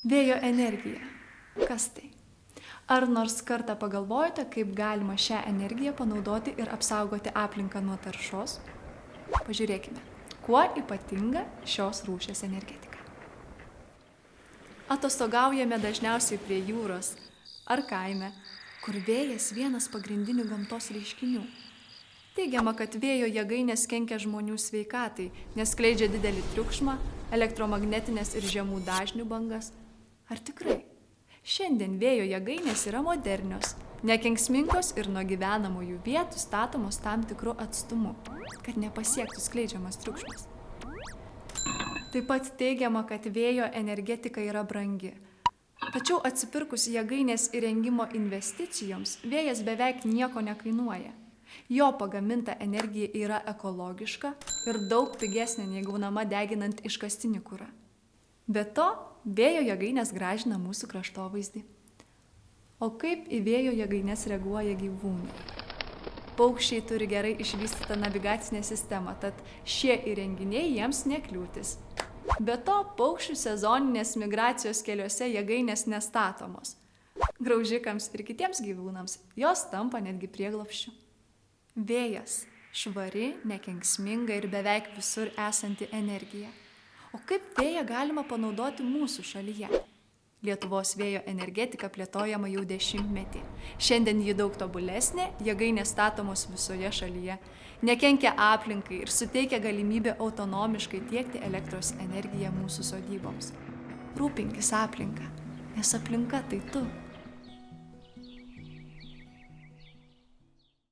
Vėjo energija. Kas tai? Ar nors kartą pagalvojote, kaip galima šią energiją panaudoti ir apsaugoti aplinką nuo taršos? Pažiūrėkime, kuo ypatinga šios rūšies energetika. Atostogaujame dažniausiai prie jūros ar kaime, kur vėjas vienas pagrindinių gamtos reiškinių. Teigiama, kad vėjo jėgainės kenkia žmonių sveikatai, nes skleidžia didelį triukšmą, elektromagnetinės ir žemų dažnių bangas. Ar tikrai? Šiandien vėjo jėgainės yra modernios, nekenksmingos ir nuo gyvenamųjų vietų statomos tam tikru atstumu, kad nepasiektų skleidžiamas triukšmas. Taip pat teigiama, kad vėjo energetika yra brangi. Tačiau atsipirkus jėgainės įrengimo investicijoms, vėjas beveik nieko nekainuoja. Jo pagaminta energija yra ekologiška ir daug pigesnė nei gaunama deginant iškastinį kurą. Be to, vėjo jėgainės gražina mūsų kraštovaizdį. O kaip į vėjo jėgainės reaguoja gyvūnai? Paukščiai turi gerai išvystytą navigacinę sistemą, tad šie įrenginiai jiems nekliūtis. Be to, paukščių sezoninės migracijos keliuose jėgainės nestatomos. Graužikams ir kitiems gyvūnams jos tampa netgi prieglobsčiu. Vėjas – švari, nekenksminga ir beveik visur esanti energija. O kaip vėją galima panaudoti mūsų šalyje? Lietuvos vėjo energetika plėtojama jau 10-metį. Šiandien ji daug tobulesnė, jėgainės statomos visoje šalyje, nekenkia aplinkai ir suteikia galimybę autonomiškai tiekti elektros energiją mūsų sodyboms. Rūpinkis aplinką, nes aplinka tai tu.